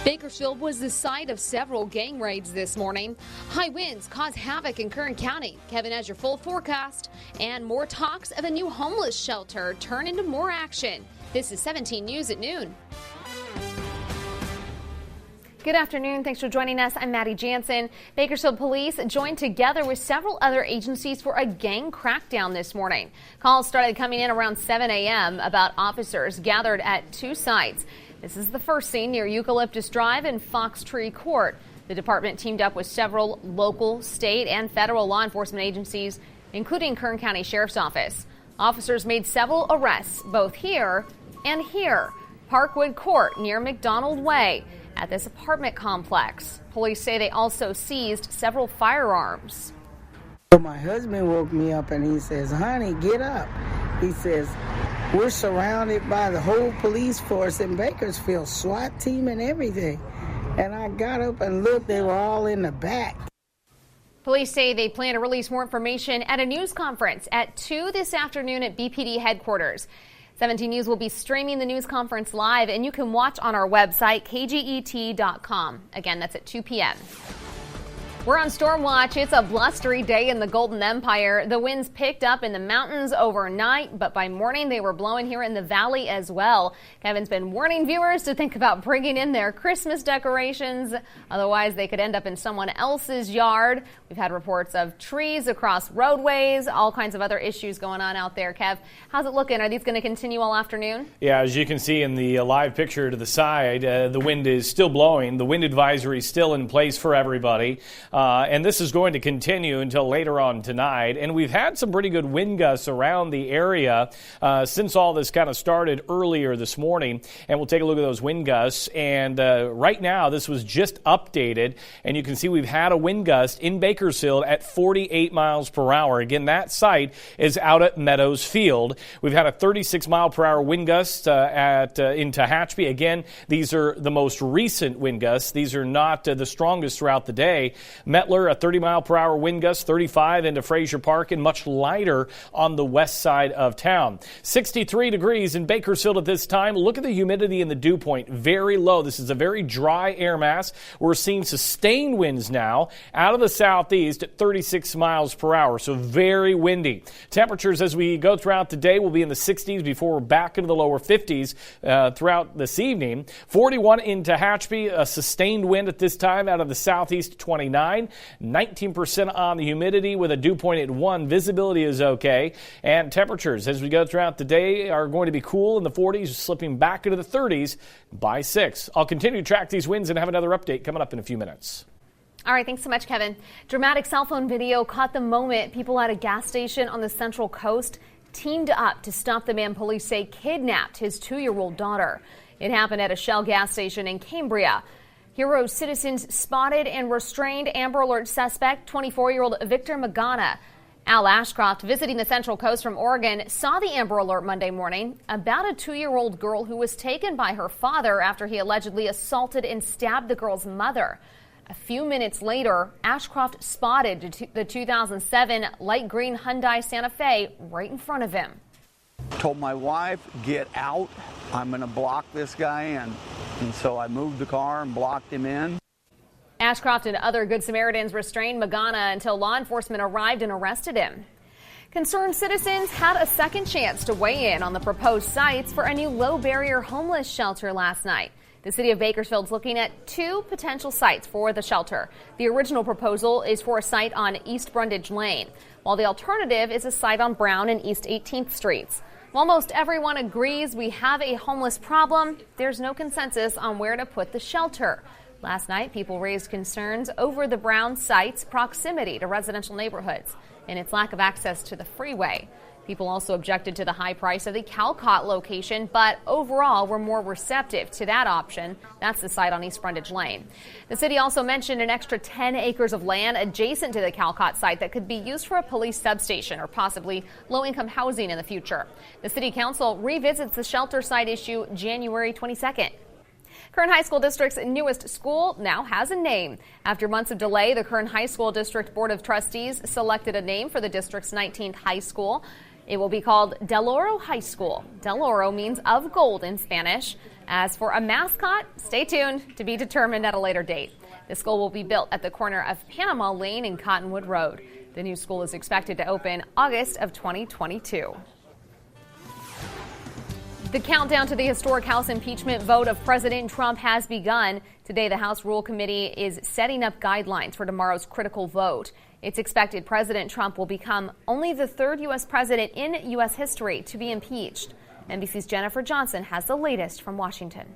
Bakersfield was the site of several gang raids this morning. High winds caused havoc in Kern County. Kevin has your full forecast, and more talks of a new homeless shelter turn into more action. This is 17 News at noon. Good afternoon. Thanks for joining us. I'm Maddie Jansen. Bakersfield police joined together with several other agencies for a gang crackdown this morning. Calls started coming in around 7 a.m. about officers gathered at two sites. This is the first scene near Eucalyptus Drive and Fox Tree Court. The department teamed up with several local, state, and federal law enforcement agencies, including Kern County Sheriff's Office. Officers made several arrests, both here and here. Parkwood Court near McDonald Way at this apartment complex. Police say they also seized several firearms. My husband woke me up and he says, "Honey, get up." He says, "We're surrounded by the whole police force in Bakersfield, SWAT team and everything." And I got up and looked, they were all in the back. Police say they plan to release more information at a news conference at 2 this afternoon at BPD headquarters. 17 News will be streaming the news conference live, and you can watch on our website, KGET.com. Again, that's at 2 p.m. We're on storm watch. It's a blustery day in the Golden Empire. The winds picked up in the mountains overnight, but by morning they were blowing here in the valley as well. Kevin's been warning viewers to think about bringing in their Christmas decorations. Otherwise, they could end up in someone else's yard. We've had reports of trees across roadways, all kinds of other issues going on out there. Kev, how's it looking? Are these going to continue all afternoon? Yeah, as you can see in the live picture to the side, the wind is still blowing. The wind advisory is still in place for everybody. And this is going to continue until later on tonight. And we've had some pretty good wind gusts around the area since all this kind of started earlier this morning. And we'll take a look at those wind gusts. And right now, this was just updated. And you can see we've had a wind gust in Bakersfield at 48 miles per hour. Again, that site is out at Meadows Field. We've had a 36 mile per hour wind gust in Tehachapi. Again, these are the most recent wind gusts. These are not the strongest throughout the day. Mettler, a 30 mile per hour wind gust, 35 into Frazier Park, and much lighter on the west side of town. 63 degrees in Bakersfield at this time. Look at the humidity and the dew point. Very low. This is a very dry air mass. We're seeing sustained winds now out of the southeast at 36 miles per hour. So very windy. Temperatures as we go throughout the day will be in the 60s before we're back into the lower 50s throughout this evening. 41 in Tehachapi, a sustained wind at this time out of the southeast, 29. 19% on the humidity with a dew point at 1. Visibility is okay. And temperatures as we go throughout the day are going to be cool in the 40s, slipping back into the 30s by 6. I'll continue to track these winds and have another update coming up in a few minutes. All right, thanks so much, Kevin. Dramatic cell phone video caught the moment people at a gas station on the Central Coast teamed up to stop the man police say kidnapped his 2-year-old daughter. It happened at a Shell gas station in Cambria. Hero citizens spotted and restrained Amber Alert suspect, 24-year-old Victor Magana. Al Ashcroft, visiting the Central Coast from Oregon, saw the Amber Alert Monday morning about a 2-year-old girl who was taken by her father after he allegedly assaulted and stabbed the girl's mother. A few minutes later, Ashcroft spotted the 2007 light green Hyundai Santa Fe right in front of him. Told my wife, "Get out. I'm going to block this guy in." And so I moved the car and blocked him in. Ashcroft and other Good Samaritans restrained Magana until law enforcement arrived and arrested him. Concerned citizens had a second chance to weigh in on the proposed sites for a new low-barrier homeless shelter last night. The city of Bakersfield is looking at 2 potential sites for the shelter. The original proposal is for a site on East Brundage Lane, while the alternative is a site on Brown and East 18th Streets. While most everyone agrees we have a homeless problem, there's no consensus on where to put the shelter. Last night, people raised concerns over the Brown site's proximity to residential neighborhoods and its lack of access to the freeway. People also objected to the high price of the Calcott location, but overall were more receptive to that option. That's the site on East Brundage Lane. The city also mentioned an extra 10 acres of land adjacent to the Calcott site that could be used for a police substation or possibly low-income housing in the future. The city council revisits the shelter site issue January 22nd. Kern High School District's newest school now has a name. After months of delay, the Kern High School District Board of Trustees selected a name for the district's 19th high school. It will be called Del Oro High School. Del Oro means of gold in Spanish. As for a mascot, stay tuned, to be determined at a later date. The school will be built at the corner of Panama Lane and Cottonwood Road. The new school is expected to open August of 2022. The countdown to the historic House impeachment vote of President Trump has begun. Today, the House Rule Committee is setting up guidelines for tomorrow's critical vote. It's expected President Trump will become only the third U.S. president in U.S. history to be impeached. NBC's Jennifer Johnson has the latest from Washington.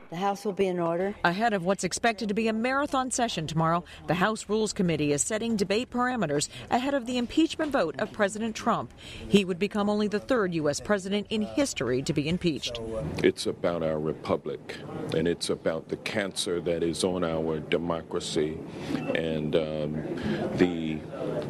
The House will be in order. Ahead of what's expected to be a marathon session tomorrow, the House Rules Committee is setting debate parameters ahead of the impeachment vote of President Trump. He would become only the third U.S. president in history to be impeached. It's about our republic, and it's about the cancer that is on our democracy and the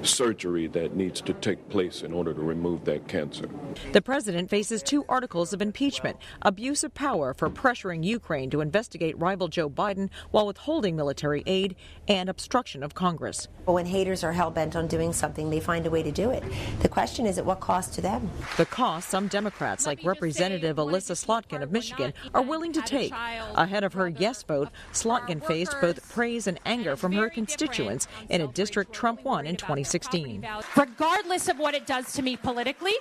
surgery that needs to take place in order to remove that cancer. The president faces 2 articles of impeachment: abuse of power for pressuring Ukraine to investigate rival Joe Biden while withholding military aid, and obstruction of Congress. When haters are hell-bent on doing something, they find a way to do it. The question is, at what cost to them? The cost some Democrats, like Representative Alyssa Slotkin of Michigan, are willing to take. Ahead of her yes vote, Slotkin faced both praise and anger from her constituents in a district Trump won in 2016. Regardless of what it does to me politically,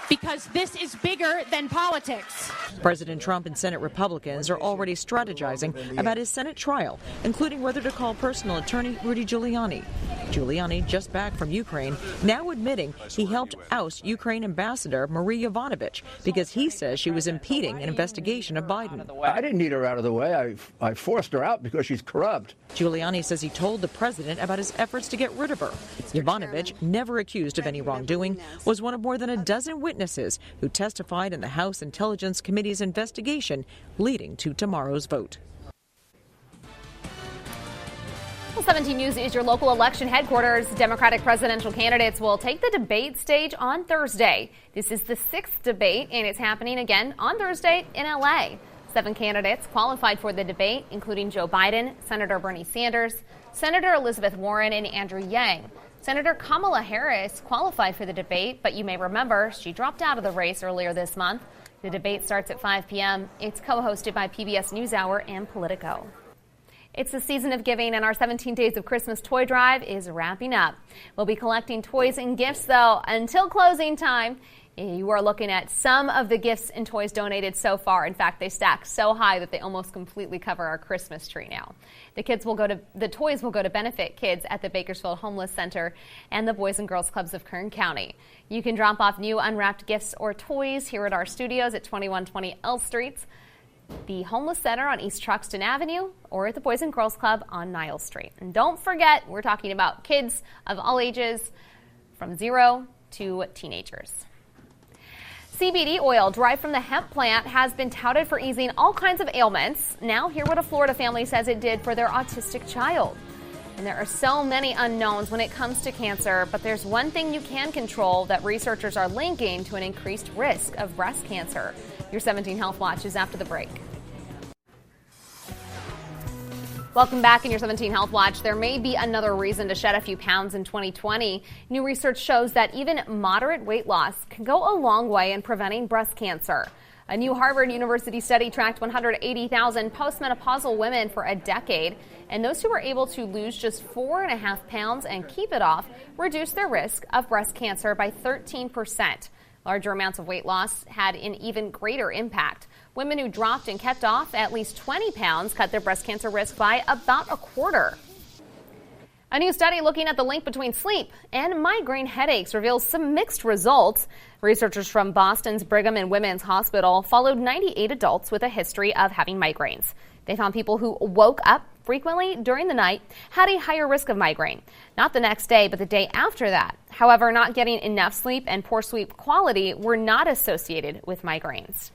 because this is bigger than politics. President Trump and Senate Republicans are already strategizing about his Senate trial, including whether to call personal attorney Rudy Giuliani. Giuliani, just back from Ukraine, now admitting he helped oust Ukraine Ambassador Marie Yovanovitch because he says she was impeding an investigation of Biden. I didn't need her out of the way. I forced her out because she's corrupt. Giuliani says he told the president about his efforts to get rid of her. Yovanovitch, never accused of any wrongdoing, was one of more than a dozen witnesses who testified in the House Intelligence Committee's investigation leading to tomorrow's vote. Well, 17 News is your local election headquarters. Democratic presidential candidates will take the debate stage on Thursday. This is the 6th debate, and it's happening again on Thursday in L.A. 7 candidates qualified for the debate, including Joe Biden, Senator Bernie Sanders, Senator Elizabeth Warren, and Andrew Yang. Senator Kamala Harris qualified for the debate, but you may remember she dropped out of the race earlier this month. The debate starts at 5 p.m. It's co-hosted by PBS NewsHour and Politico. It's the season of giving, and our 17 Days of Christmas toy drive is wrapping up. We'll be collecting toys and gifts, though, until closing time. You are looking at some of the gifts and toys donated so far. In fact, they stack so high that they almost completely cover our Christmas tree now. The toys will go to benefit kids at the Bakersfield Homeless Center and the Boys and Girls Clubs of Kern County. You can drop off new unwrapped gifts or toys here at our studios at 2120 L Street, the Homeless Center on East Truxton Avenue, or at the Boys and Girls Club on Niles Street. And don't forget, we're talking about kids of all ages from 0 to teenagers. CBD oil derived from the hemp plant has been touted for easing all kinds of ailments. Now hear what a Florida family says it did for their autistic child. And there are so many unknowns when it comes to cancer, but there's one thing you can control that researchers are linking to an increased risk of breast cancer. Your 17 Health Watch is after the break. Welcome back in your 17 Health Watch. There may be another reason to shed a few pounds in 2020. New research shows that even moderate weight loss can go a long way in preventing breast cancer. A new Harvard University study tracked 180,000 postmenopausal women for a decade, and those who were able to lose just 4.5 pounds and keep it off reduced their risk of breast cancer by 13%. Larger amounts of weight loss had an even greater impact. Women who dropped and kept off at least 20 pounds cut their breast cancer risk by about a quarter. A new study looking at the link between sleep and migraine headaches reveals some mixed results. Researchers from Boston's Brigham and Women's Hospital followed 98 adults with a history of having migraines. They found people who woke up frequently during the night had a higher risk of migraine. Not the next day, but the day after that. However, not getting enough sleep and poor sleep quality were not associated with migraines.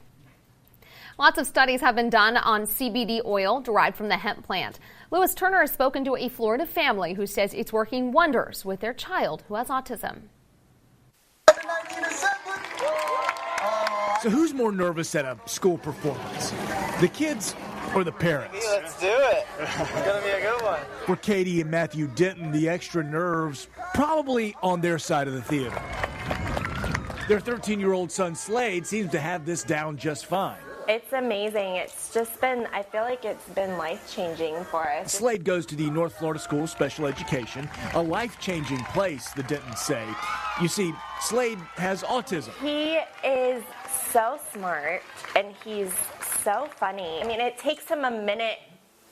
Lots of studies have been done on CBD oil derived from the hemp plant. Lewis Turner has spoken to a Florida family who says it's working wonders with their child who has autism. So who's more nervous at a school performance? The kids or the parents? Let's do it. It's going to be a good one. For Katie and Matthew Denton, the extra nerves probably on their side of the theater. Their 13-year-old son, Slade, seems to have this down just fine. It's amazing. It's just been, I feel like it's been life-changing for us. Slade goes to the North Florida School of Special Education, a life-changing place, the Dentons say. You see, Slade has autism. He is so smart, and he's so funny. I mean, it takes him a minute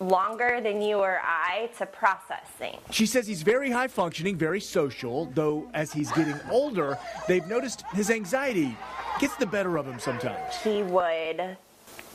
longer than you or I to process things. She says he's very high-functioning, very social, though as he's getting older, they've noticed his anxiety gets the better of him sometimes. He would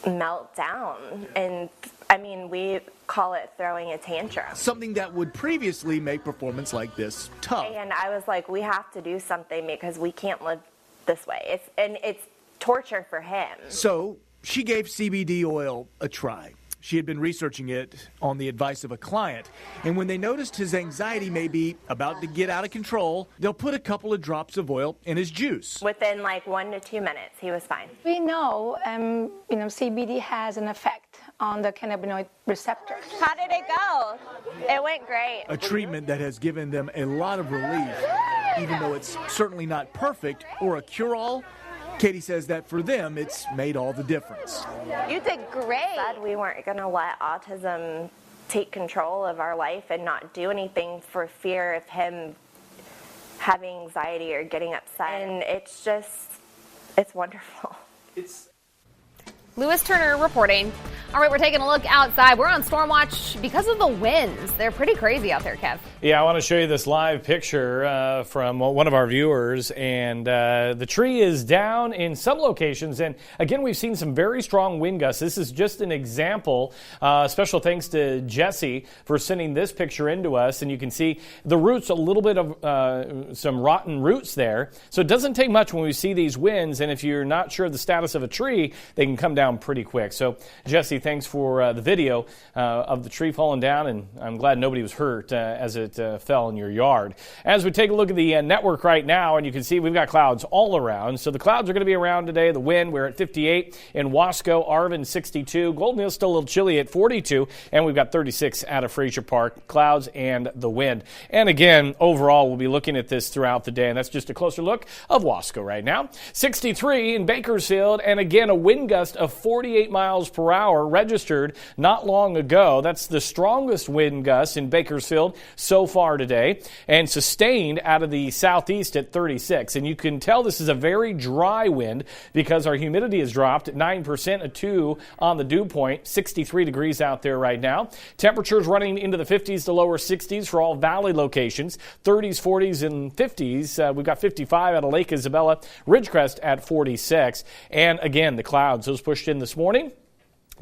melt down, and I mean, we call it throwing a tantrum. Something that would previously make performance like this tough. And I was like, we have to do something because we can't live this way. It's torture for him. So she gave CBD oil a try. She had been researching it on the advice of a client, and when they noticed his anxiety may be about to get out of control, they'll put a couple of drops of oil in his juice. Within like 1 to 2 minutes, he was fine. We know, CBD has an effect on the cannabinoid receptor. How did it go? It went great. A treatment that has given them a lot of relief, even though it's certainly not perfect or a cure-all. Katie says that for them, it's made all the difference. You did great. Said we weren't going to let autism take control of our life and not do anything for fear of him having anxiety or getting upset. And it's wonderful. Lewis Turner reporting. All right, we're taking a look outside. We're on storm watch because of the winds. They're pretty crazy out there, Kev. Yeah, I want to show you this live picture from one of our viewers, and the tree is down in some locations, and again, we've seen some very strong wind gusts. This is just an example. Special thanks to Jesse for sending this picture into us, and you can see the roots, a little bit of some rotten roots there, so it doesn't take much when we see these winds, and if you're not sure of the status of a tree, they can come down pretty quick. So, Jesse, thanks for the video of the tree falling down, and I'm glad nobody was hurt as it fell in your yard. As we take a look at the network right now, and you can see we've got clouds all around. So the clouds are going to be around today. The wind, we're at 58 in Wasco, Arvin 62. Golden Hill's still a little chilly at 42, and we've got 36 out of Frazier Park. Clouds and the wind. And again, overall, we'll be looking at this throughout the day, and that's just a closer look of Wasco right now. 63 in Bakersfield, and again, a wind gust of 48 miles per hour registered not long ago. That's the strongest wind gust in Bakersfield so far today, and sustained out of the southeast at 36. And you can tell this is a very dry wind because our humidity has dropped at 9%, a 2 on the dew point, 63 degrees out there right now. Temperatures running into the 50s to lower 60s for all valley locations, 30s, 40s, and 50s. We've got 55 out of Lake Isabella, Ridgecrest at 46. And again, the clouds, those pushed in this morning.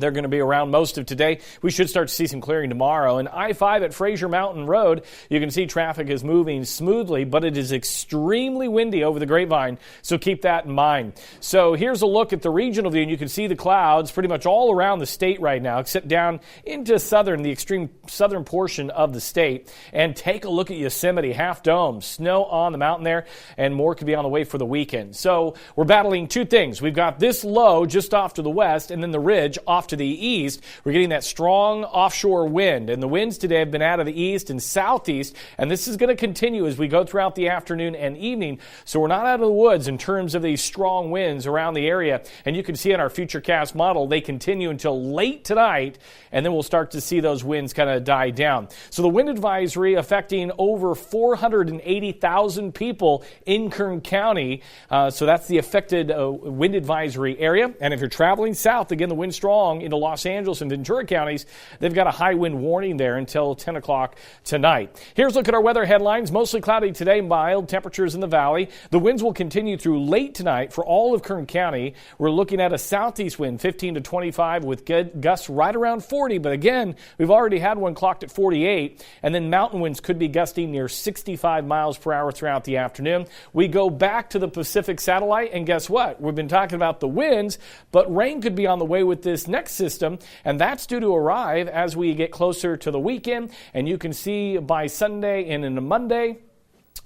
They're going to be around most of today. We should start to see some clearing tomorrow. And I-5 at Fraser Mountain Road, you can see traffic is moving smoothly, but it is extremely windy over the Grapevine, so keep that in mind. So here's a look at the regional view, and you can see the clouds pretty much all around the state right now, except down into the extreme southern portion of the state. And take a look at Yosemite, Half Dome, snow on the mountain there, and more could be on the way for the weekend. So we're battling two things. We've got this low just off to the west, and then the ridge off to the east. We're getting that strong offshore wind, and the winds today have been out of the east and southeast, and this is going to continue as we go throughout the afternoon and evening. So we're not out of the woods in terms of these strong winds around the area, and you can see in our Futurecast model they continue until late tonight, and then we'll start to see those winds kind of die down. So the wind advisory affecting over 480,000 people in Kern County. So that's the affected wind advisory area, and if you're traveling south, again, the wind strong into Los Angeles and Ventura counties, they've got a high wind warning there until 10 o'clock tonight. Here's a look at our weather headlines. Mostly cloudy today, mild temperatures in the valley. The winds will continue through late tonight for all of Kern County. We're looking at a southeast wind, 15 to 25, with gusts right around 40. But again, we've already had one clocked at 48. And then mountain winds could be gusting near 65 miles per hour throughout the afternoon. We go back to the Pacific satellite, and guess what? We've been talking about the winds, but rain could be on the way with this next system, and that's due to arrive as we get closer to the weekend. And you can see by Sunday and into Monday,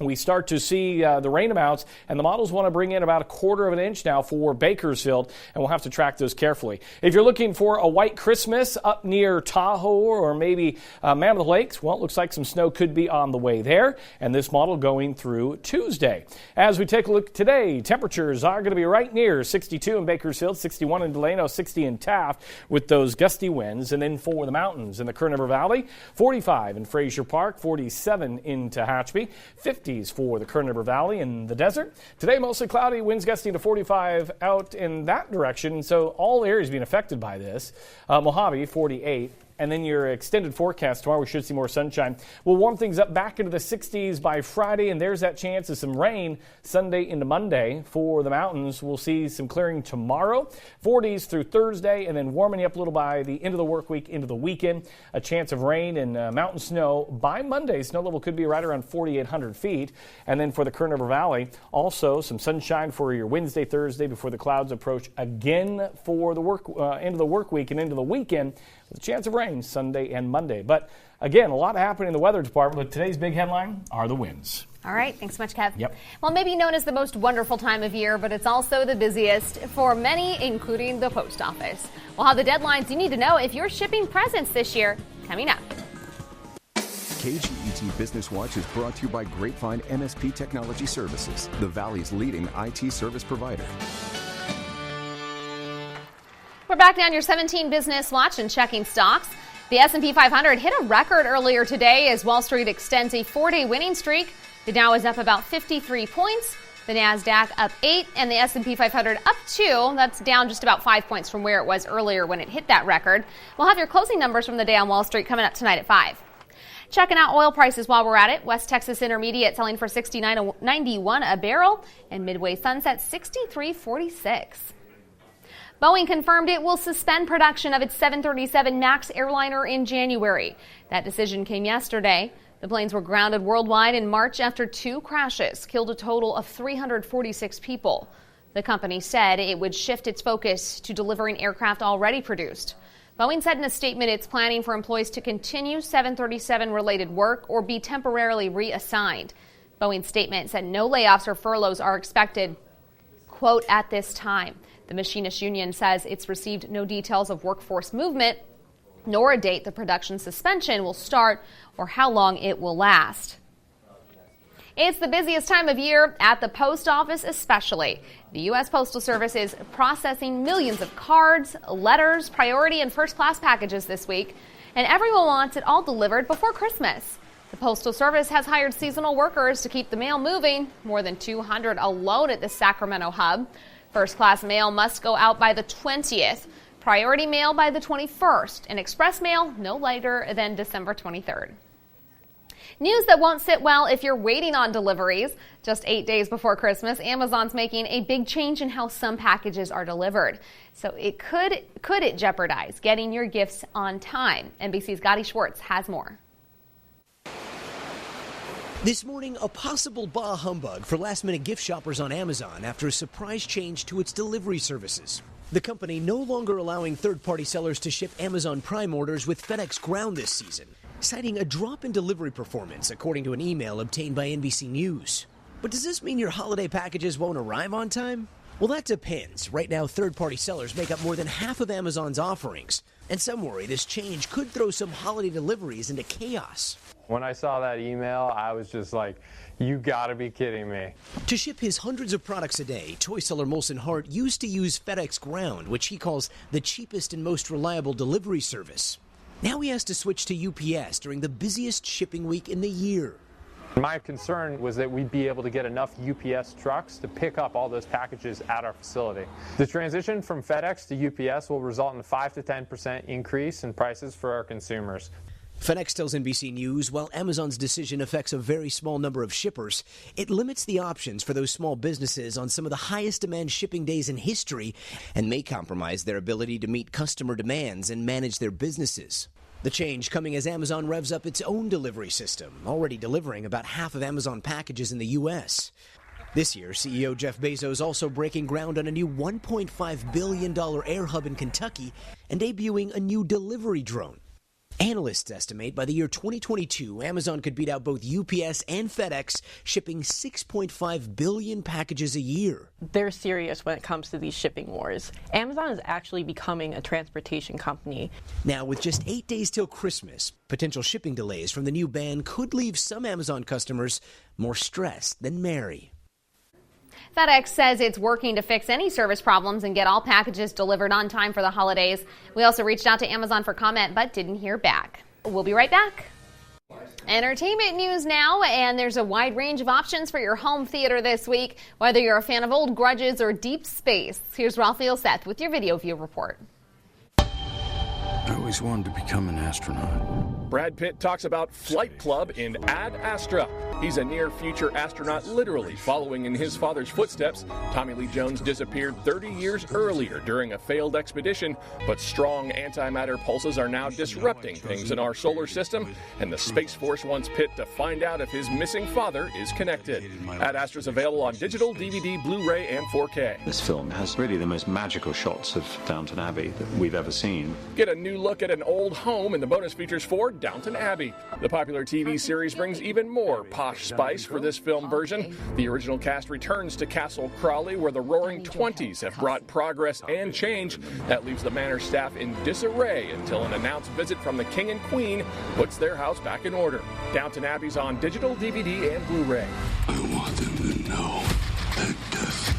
we start to see the rain amounts, and the models want to bring in about 1/4 of an inch now for Bakersfield, and we'll have to track those carefully. If you're looking for a white Christmas up near Tahoe or maybe Mammoth Lakes, well, it looks like some snow could be on the way there, and this model going through Tuesday. As we take a look today, temperatures are going to be right near 62 in Bakersfield, 61 in Delano, 60 in Taft with those gusty winds, and then for the mountains in the Kern River Valley, 45 in Frazier Park, 47 in Tehachapi, 50 for the Kern River Valley and the desert. Today, mostly cloudy, winds gusting to 45 out in that direction, so all areas being affected by this. Mojave, 48. And then your extended forecast tomorrow, we should see more sunshine. We'll warm things up back into the 60s by Friday, and there's that chance of some rain Sunday into Monday for the mountains. We'll see some clearing tomorrow, 40s through Thursday, and then warming up a little by the end of the work week into the weekend. A chance of rain and mountain snow by Monday. Snow level could be right around 4,800 feet. And then for the Kern River Valley, also some sunshine for your Wednesday, Thursday before the clouds approach again for the end of the work week and into the weekend. With a chance of rain Sunday and Monday. But again, a lot happening in the weather department, but today's big headline are the winds. All right. Thanks so much, Kev. Yep. Well, maybe known as the most wonderful time of year, but it's also the busiest for many, including the post office. We'll have the deadlines you need to know if you're shipping presents this year coming up. KGET Business Watch is brought to you by Grapevine MSP Technology Services, the Valley's leading IT service provider. We're back down your 17 Business Watch and checking stocks. The S&P 500 hit a record earlier today as Wall Street extends a 4-day winning streak. The Dow is up about 53 points. The NASDAQ up 8 and the S&P 500 up 2. That's down just about 5 points from where it was earlier when it hit that record. We'll have your closing numbers from the day on Wall Street coming up tonight at 5. Checking out oil prices while we're at it. West Texas Intermediate selling for $69.91 a barrel and Midway Sunset $63.46. Boeing confirmed it will suspend production of its 737 MAX airliner in January. That decision came yesterday. The planes were grounded worldwide in March after 2 crashes, killed a total of 346 people. The company said it would shift its focus to delivering aircraft already produced. Boeing said in a statement it's planning for employees to continue 737-related work or be temporarily reassigned. Boeing's statement said no layoffs or furloughs are expected, quote, at this time. The Machinist Union says it's received no details of workforce movement, nor a date the production suspension will start or how long it will last. It's the busiest time of year at the post office especially. The U.S. Postal Service is processing millions of cards, letters, priority and first-class packages this week, and everyone wants it all delivered before Christmas. The Postal Service has hired seasonal workers to keep the mail moving, more than 200 alone at the Sacramento hub. First-class mail must go out by the 20th, priority mail by the 21st, and express mail no later than December 23rd. News that won't sit well if you're waiting on deliveries. Just 8 days before Christmas, Amazon's making a big change in how some packages are delivered. So it could it jeopardize getting your gifts on time? NBC's Gotti Schwartz has more. This morning, a possible bah humbug for last-minute gift shoppers on Amazon after a surprise change to its delivery services. The company no longer allowing third-party sellers to ship Amazon Prime orders with FedEx Ground this season, citing a drop in delivery performance, according to an email obtained by NBC News. But does this mean your holiday packages won't arrive on time? Well, that depends. Right now, third-party sellers make up more than half of Amazon's offerings, and some worry this change could throw some holiday deliveries into chaos. When I saw that email, I was just like, you gotta be kidding me. To ship his hundreds of products a day, toy seller Molson Hart used to use FedEx Ground, which he calls the cheapest and most reliable delivery service. Now he has to switch to UPS during the busiest shipping week in the year. My concern was that we'd be able to get enough UPS trucks to pick up all those packages at our facility. The transition from FedEx to UPS will result in a 5 to 10% increase in prices for our consumers. FedEx tells NBC News while Amazon's decision affects a very small number of shippers, it limits the options for those small businesses on some of the highest demand shipping days in history and may compromise their ability to meet customer demands and manage their businesses. The change coming as Amazon revs up its own delivery system, already delivering about half of Amazon packages in the U.S. This year, CEO Jeff Bezos also breaking ground on a new $1.5 billion air hub in Kentucky and debuting a new delivery drone. Analysts estimate by the year 2022, Amazon could beat out both UPS and FedEx, shipping 6.5 billion packages a year. They're serious when it comes to these shipping wars. Amazon is actually becoming a transportation company. Now, with just 8 days till Christmas, potential shipping delays from the new ban could leave some Amazon customers more stressed than merry. FedEx says it's working to fix any service problems and get all packages delivered on time for the holidays. We also reached out to Amazon for comment, but didn't hear back. We'll be right back. Entertainment news now, and there's a wide range of options for your home theater this week, whether you're a fan of old grudges or deep space. Here's Raphael Seth with your Video View report. I always wanted to become an astronaut. Brad Pitt talks about Flight Club in Ad Astra. He's a near-future astronaut, literally following in his father's footsteps. Tommy Lee Jones disappeared 30 years earlier during a failed expedition, but strong antimatter pulses are now disrupting things in our solar system, and the Space Force wants Pitt to find out if his missing father is connected. Ad Astra is available on digital, DVD, Blu-ray, and 4K. This film has really the most magical shots of Downton Abbey that we've ever seen. Get a new look at an old home in the bonus features for Downton Abbey. The popular TV series brings even more posh spice for this film version. The original cast returns to Castle Crawley, where the roaring 20s have brought progress and change. That leaves the manor staff in disarray until an announced visit from the King and Queen puts their house back in order. Downton Abbey's on digital, DVD, and Blu-ray. I want them to know that death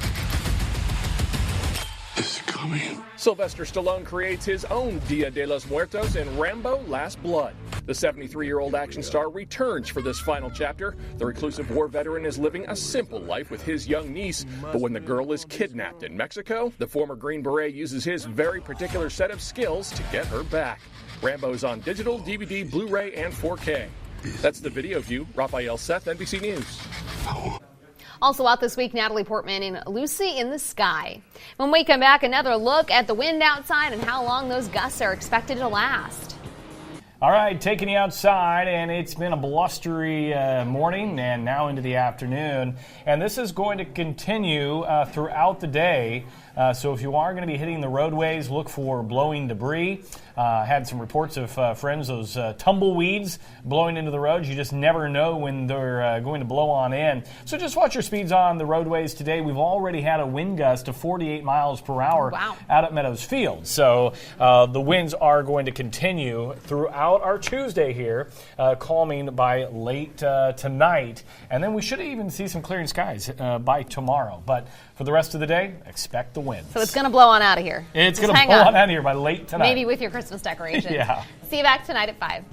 is coming. Sylvester Stallone creates his own Dia de los Muertos in Rambo: Last Blood. The 73-year-old action star returns for this final chapter. The reclusive war veteran is living a simple life with his young niece, but when the girl is kidnapped in Mexico, the former Green Beret uses his very particular set of skills to get her back. Rambo's on digital, DVD, Blu-ray, and 4K. That's the Video View. Raphael Seth, NBC News. Also out this week, Natalie Portman in Lucy in the Sky. When we come back, another look at the wind outside and how long those gusts are expected to last. All right, taking you outside, and it's been a blustery morning and now into the afternoon. And this is going to continue throughout the day. So if you are going to be hitting the roadways, look for blowing debris. Had some reports of friends, those tumbleweeds blowing into the roads. You just never know when they're going to blow on in. So just watch your speeds on the roadways today. We've already had a wind gust of 48 miles per hour out at Meadows Field. So the winds are going to continue throughout our Tuesday here, calming by late tonight. And then we should even see some clearing skies by tomorrow. But for the rest of the day, expect the winds. So it's going to blow on out of here. It's going to blow on out of here by late tonight. Maybe with your Christmas decorations. Yeah. See you back tonight at 5.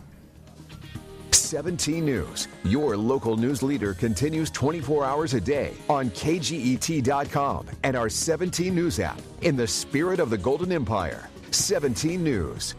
17 News, your local news leader, continues 24 hours a day on KGET.com and our 17 News app. In the spirit of the Golden Empire, 17 News.